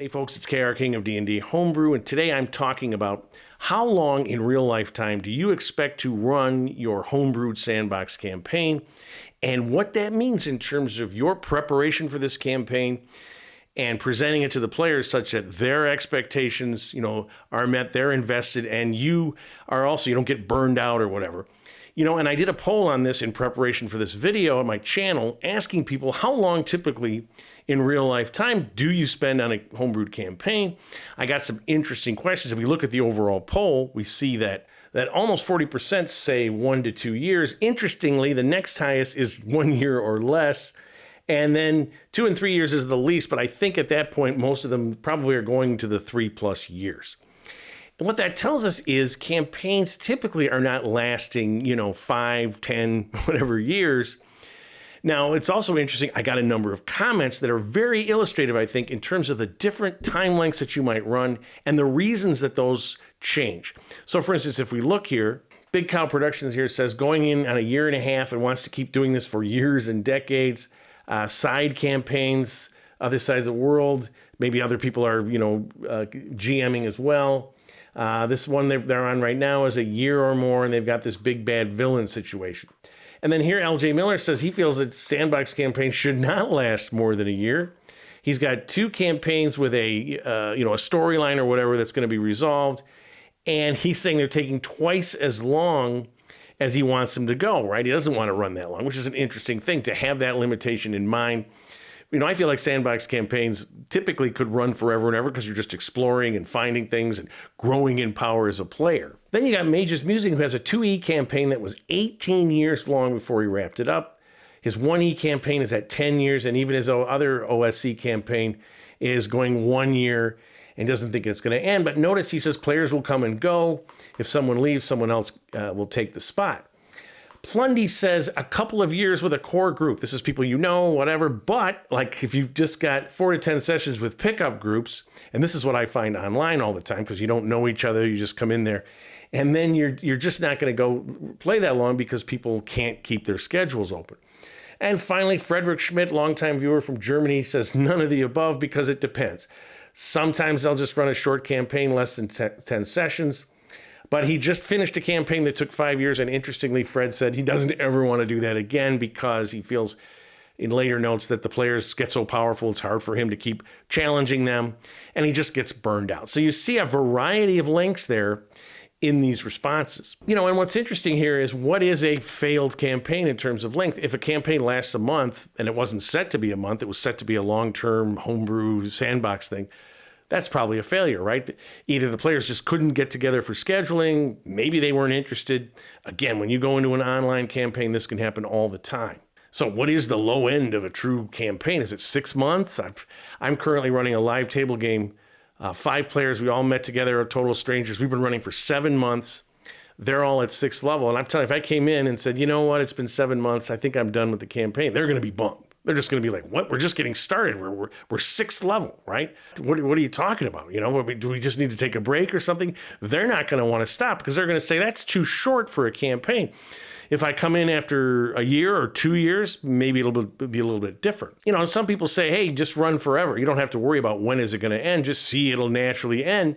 Hey folks, it's KR King of D&D Homebrew, and today I'm talking about how long in real lifetime do you expect to run your Homebrewed sandbox campaign, and what that means in terms of your preparation for this campaign and presenting it to the players such that their expectations, are met, they're invested, and you don't get burned out or whatever. And I did a poll on this in preparation for this video on my channel, asking people how long typically in real life time do you spend on a homebrewed campaign? I got some interesting questions. If we look at the overall poll, we see that almost 40% say 1 to 2 years. Interestingly, the next highest is 1 year or less. And then 2 and 3 years is the least. But I think at that point, most of them probably are going to the 3+ years. And what that tells us is campaigns typically are not lasting, 5, 10, whatever years. Now, it's also interesting, I got a number of comments that are very illustrative, I think, in terms of the different time lengths that you might run and the reasons that those change. So, for instance, if we look here, Big Cow Productions here says going in on 1.5 years and wants to keep doing this for years and decades. Side campaigns, other sides of the world, maybe other people are, GMing as well. This one they're on right now is 1 year or more, and they've got this big bad villain situation. And then here, LJ Miller says he feels that sandbox campaigns should not last more than 1 year. He's got 2 campaigns with a storyline or whatever that's going to be resolved, and he's saying they're taking twice as long as he wants them to go. Right? He doesn't want to run that long, which is an interesting thing to have that limitation in mind. I feel like sandbox campaigns typically could run forever and ever because you're just exploring and finding things and growing in power as a player. Then you got Mage's Musing, who has a 2E campaign that was 18 years long before he wrapped it up. His 1E campaign is at 10 years, and even his other OSC campaign is going 1 year and doesn't think it's going to end. But notice he says players will come and go. If someone leaves, someone else will take the spot. Plundy says a couple of years with a core group. This is people whatever. But like if you've just got 4 to 10 sessions with pickup groups, and this is what I find online all the time because you don't know each other, you just come in there, and then you're just not going to go play that long because people can't keep their schedules open. And finally, Frederick Schmidt, longtime viewer from Germany, says none of the above because it depends. Sometimes they'll just run a short campaign, less than 10 sessions. But he just finished a campaign that took 5 years, and interestingly, Fred said he doesn't ever want to do that again because he feels in later notes that the players get so powerful it's hard for him to keep challenging them, and he just gets burned out. So you see a variety of lengths there in these responses. And what's interesting here is what is a failed campaign in terms of length? If a campaign lasts a month, and it wasn't set to be a month, it was set to be a long-term homebrew sandbox thing, that's probably a failure, right? Either the players just couldn't get together for scheduling, maybe they weren't interested. Again, when you go into an online campaign, this can happen all the time. So what is the low end of a true campaign? Is it 6 months? I'm currently running a live table game, 5 players. We all met together, a total of strangers. We've been running for 7 months. They're all at 6th level. And I'm telling you, if I came in and said, you know what, it's been 7 months, I think I'm done with the campaign, they're going to be bummed. They're just going to be like, what? We're just getting started. We're 6th level, right? What are you talking about? Do we just need to take a break or something? They're not going to want to stop because they're going to say that's too short for a campaign. If I come in after 1 year or 2 years, maybe it'll be a little bit different. Some people say, hey, just run forever. You don't have to worry about when is it going to end. Just see it'll naturally end.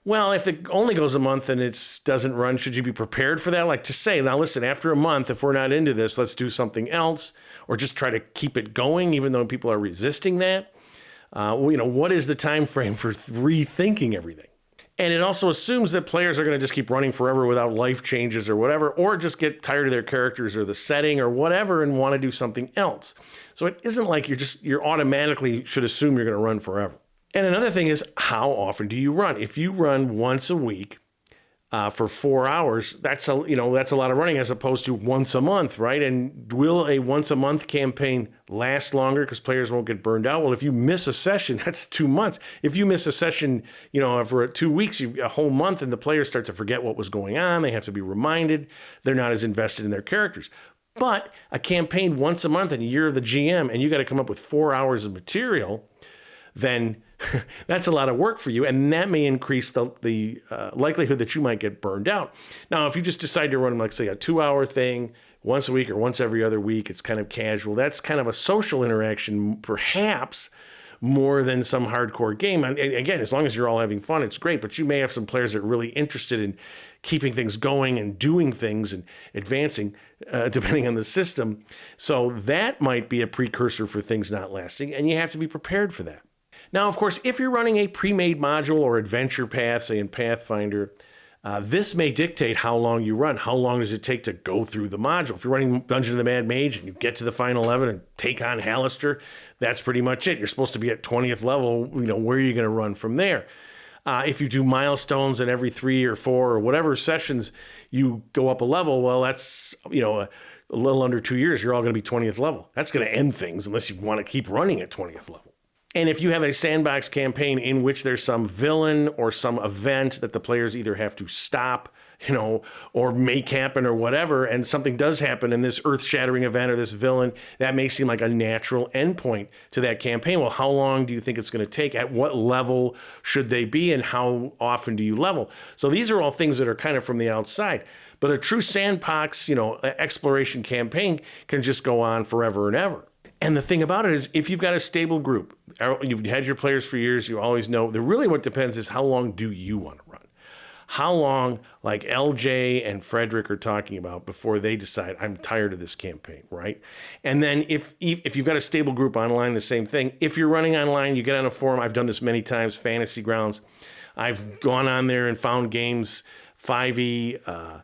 Well, if it only goes a month and it doesn't run, should you be prepared for that? Like to say, now listen, after a month, if we're not into this, let's do something else, or just try to keep it going, even though people are resisting that. What is the time frame for rethinking everything? And it also assumes that players are going to just keep running forever without life changes or whatever, or just get tired of their characters or the setting or whatever and want to do something else. So it isn't like you're automatically should assume you're going to run forever. And another thing is, how often do you run? If you run once a week for 4 hours, that's a lot of running as opposed to once a month, right? And will a once a month campaign last longer because players won't get burned out? Well, if you miss a session, that's 2 months. If you miss a session, for 2 weeks, a whole month, and the players start to forget what was going on, they have to be reminded. They're not as invested in their characters. But a campaign once a month and you're the GM and you got to come up with 4 hours of material, then that's a lot of work for you, and that may increase the likelihood that you might get burned out. Now, if you just decide to run, like, say, a 2-hour thing once a week or once every other week, it's kind of casual. That's kind of a social interaction, perhaps, more than some hardcore game. And again, as long as you're all having fun, it's great. But you may have some players that are really interested in keeping things going and doing things and advancing, depending on the system. So that might be a precursor for things not lasting, and you have to be prepared for that. Now, of course, if you're running a pre-made module or adventure path, say in Pathfinder, this may dictate how long you run. How long does it take to go through the module? If you're running Dungeon of the Mad Mage and you get to the final 11 and take on Hallister, that's pretty much it. You're supposed to be at 20th level. Where are you going to run from there? If you do milestones and every 3 or 4 or whatever sessions you go up a level, well, that's, a little under 2 years, you're all going to be 20th level. That's going to end things unless you want to keep running at 20th level. And if you have a sandbox campaign in which there's some villain or some event that the players either have to stop, or make happen or whatever, and something does happen in this earth-shattering event or this villain, that may seem like a natural endpoint to that campaign. Well, how long do you think it's going to take? At what level should they be? And how often do you level? So these are all things that are kind of from the outside. But a true sandbox, exploration campaign can just go on forever and ever. And the thing about it is, if you've got a stable group, you've had your players for years, you always know, that really what depends is how long do you want to run? How long, like LJ and Frederick are talking about, before they decide, I'm tired of this campaign, right? And then if you've got a stable group online, the same thing. If you're running online, you get on a forum. I've done this many times, Fantasy Grounds. I've gone on there and found games, 5e,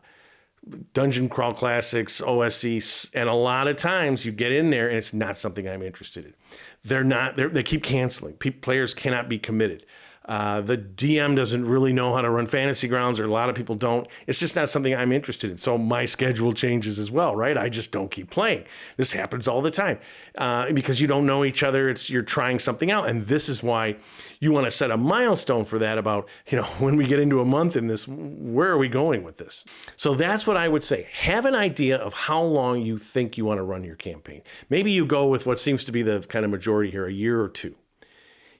Dungeon Crawl Classics, OSE, and a lot of times you get in there and it's not something I'm interested in. They keep canceling. Players cannot be committed. The DM doesn't really know how to run Fantasy Grounds, or a lot of people don't. It's just not something I'm interested in. So my schedule changes as well, right? I just don't keep playing. This happens all the time because you don't know each other. You're trying something out. And this is why you want to set a milestone for that about, when we get into a month in this, where are we going with this? So that's what I would say. Have an idea of how long you think you want to run your campaign. Maybe you go with what seems to be the kind of majority here, a year or two.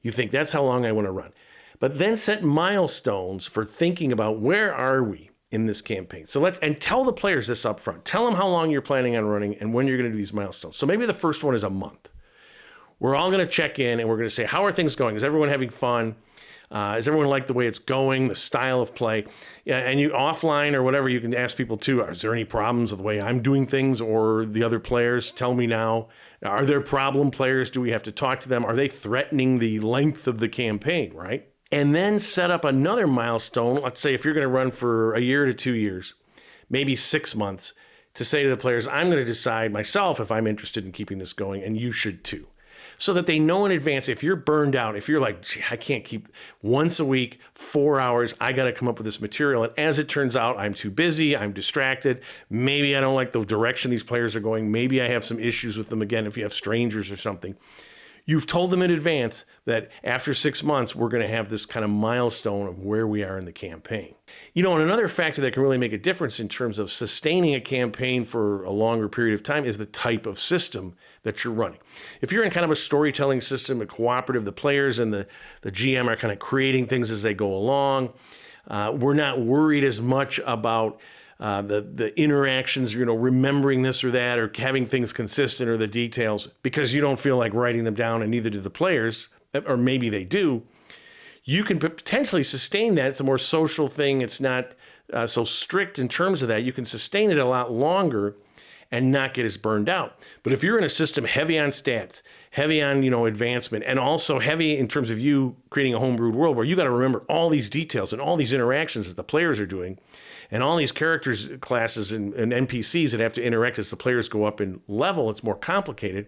You think that's how long I want to run. But then set milestones for thinking about where are we in this campaign. And tell the players this up front. Tell them how long you're planning on running and when you're going to do these milestones. So maybe the first one is a month. We're all going to check in and we're going to say, how are things going? Is everyone having fun? Does everyone like the way it's going, the style of play? Yeah, and you offline or whatever, you can ask people too, is there any problems with the way I'm doing things or the other players? Tell me now. Are there problem players? Do we have to talk to them? Are they threatening the length of the campaign, right? And then set up another milestone. Let's say if you're going to run for a year to 2 years, maybe 6 months, to say to the players, I'm going to decide myself if I'm interested in keeping this going, and you should too. So that they know in advance, if you're burned out, if you're like, I can't keep once a week, 4 hours, I got to come up with this material. And as it turns out, I'm too busy, I'm distracted. Maybe I don't like the direction these players are going. Maybe I have some issues with them again, if you have strangers or something. You've told them in advance that after 6 months, we're going to have this kind of milestone of where we are in the campaign. And another factor that can really make a difference in terms of sustaining a campaign for a longer period of time is the type of system that you're running. If you're in kind of a storytelling system, a cooperative, the players and the GM are kind of creating things as they go along. We're not worried as much about the interactions, remembering this or that, or having things consistent, or the details, because you don't feel like writing them down, and neither do the players, or maybe they do. You can potentially sustain that. It's a more social thing. It's not so strict in terms of that. You can sustain it a lot longer and not get as burned out. But if you're in a system heavy on stats, heavy on, advancement, and also heavy in terms of you creating a homebrewed world where you got to remember all these details and all these interactions that the players are doing, and all these characters, classes, and NPCs that have to interact as the players go up in level, it's more complicated.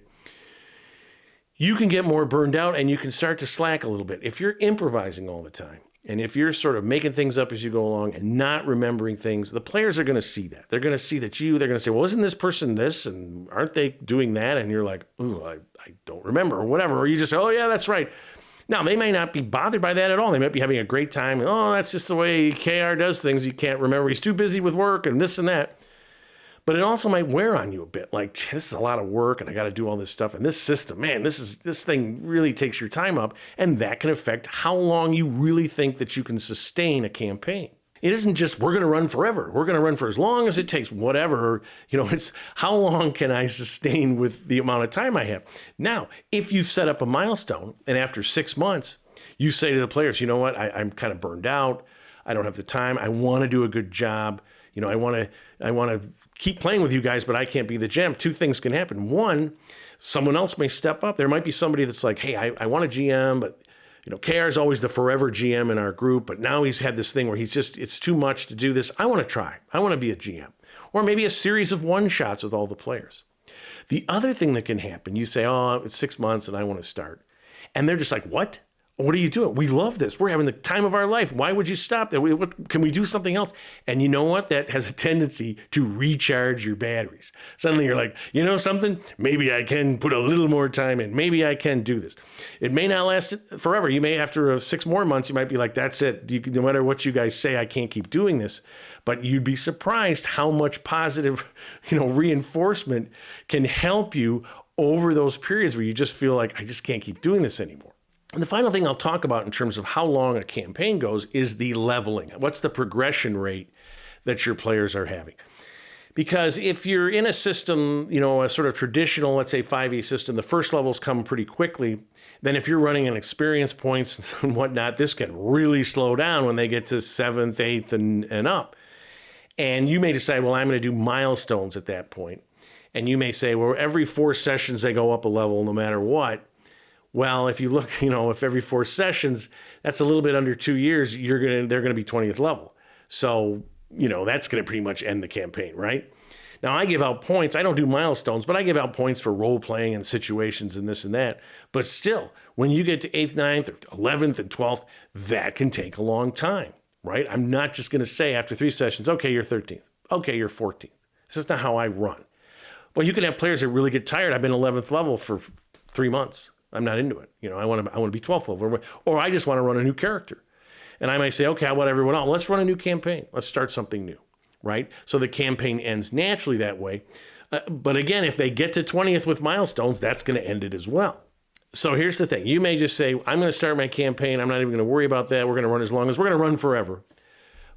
You can get more burned out and you can start to slack a little bit. If you're improvising all the time, and if you're sort of making things up as you go along and not remembering things, the players are going to see that. They're going to see that they're going to say, well, isn't this person this? And aren't they doing that? And you're like, oh, I don't remember, or whatever. Or you just say, oh, yeah, that's right. Now, they may not be bothered by that at all. They might be having a great time. Oh, that's just the way KR does things. You can't remember. He's too busy with work and this and that. But it also might wear on you a bit. Like, this is a lot of work and I got to do all this stuff. And this system, man, this thing really takes your time up. And that can affect how long you really think that you can sustain a campaign. It isn't just we're going to run forever. We're going to run for as long as it takes, whatever. It's how long can I sustain with the amount of time I have. Now, if you've set up a milestone and after 6 months, you say to the players, you know what, I'm kind of burned out. I don't have the time. I want to do a good job. I want to keep playing with you guys, but I can't be the GM. Two things can happen. One, someone else may step up. There might be somebody that's like, hey, I want a GM, but KR is always the forever GM in our group, but now he's had this thing where it's too much to do this. I want to try. I want to be a GM. Or maybe a series of one-shots with all the players. The other thing that can happen, you say, oh, it's 6 months and I want to start. And they're just like, what? What are you doing? We love this. We're having the time of our life. Why would you stop that? Can we do something else? And you know what? That has a tendency to recharge your batteries. Suddenly you're like, you know something? Maybe I can put a little more time in. Maybe I can do this. It may not last forever. You may, after 6 more months, you might be like, that's it. No matter what you guys say, I can't keep doing this. But you'd be surprised how much positive, reinforcement can help you over those periods where you just feel like, I just can't keep doing this anymore. And the final thing I'll talk about in terms of how long a campaign goes is the leveling. What's the progression rate that your players are having? Because if you're in a system, a sort of traditional, let's say 5e system, the first levels come pretty quickly. Then if you're running on experience points and whatnot, this can really slow down when they get to 7th, 8th, and up. And you may decide, well, I'm going to do milestones at that point. And you may say, well, every 4 sessions they go up a level no matter what. Well, if you look, if every 4 sessions, that's a little bit under 2 years, they're going to be 20th level. So, that's going to pretty much end the campaign, right? Now, I give out points. I don't do milestones, but I give out points for role playing and situations and this and that. But still, when you get to 8th, 9th, or 11th, and 12th, that can take a long time, right? I'm not just going to say after 3 sessions, okay, you're 13th. Okay, you're 14th. This is not how I run. Well, you can have players that really get tired. I've been 11th level for 3 months. I'm not into it. I want to be 12th level, or I just want to run a new character. And I might say, okay, how about everyone else? Let's run a new campaign. Let's start something new, right? So the campaign ends naturally that way. But again, if they get to 20th with milestones, that's going to end it as well. So here's the thing. You may just say, I'm going to start my campaign. I'm not even going to worry about that. We're going to run as long as we're going to run forever.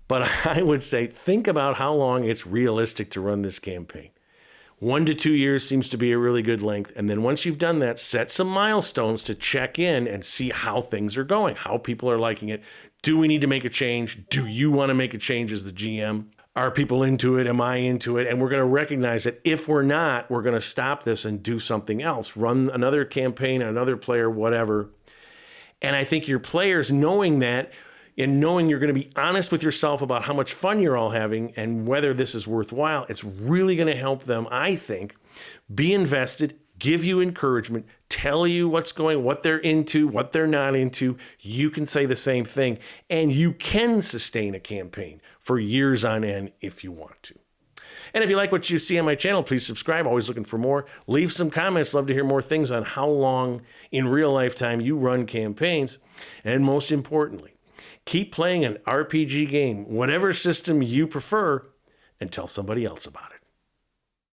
But I would say, think about how long it's realistic to run this campaign. 1 to 2 years seems to be a really good length. And then once you've done that, set some milestones to check in and see how things are going, how people are liking it. Do we need to make a change? Do you want to make a change as the GM? Are people into it? Am I into it? And we're going to recognize that if we're not, we're going to stop this and do something else. Run another campaign, another player, whatever. And I think your players knowing that, and knowing you're going to be honest with yourself about how much fun you're all having and whether this is worthwhile, it's really going to help them, I think, be invested, give you encouragement, tell you what they're into, what they're not into. You can say the same thing, and you can sustain a campaign for years on end if you want to. And if you like what you see on my channel, please subscribe. Always looking for more. Leave some comments. Love to hear more things on how long in real lifetime you run campaigns. And most importantly, keep playing an RPG game, whatever system you prefer, and tell somebody else about it.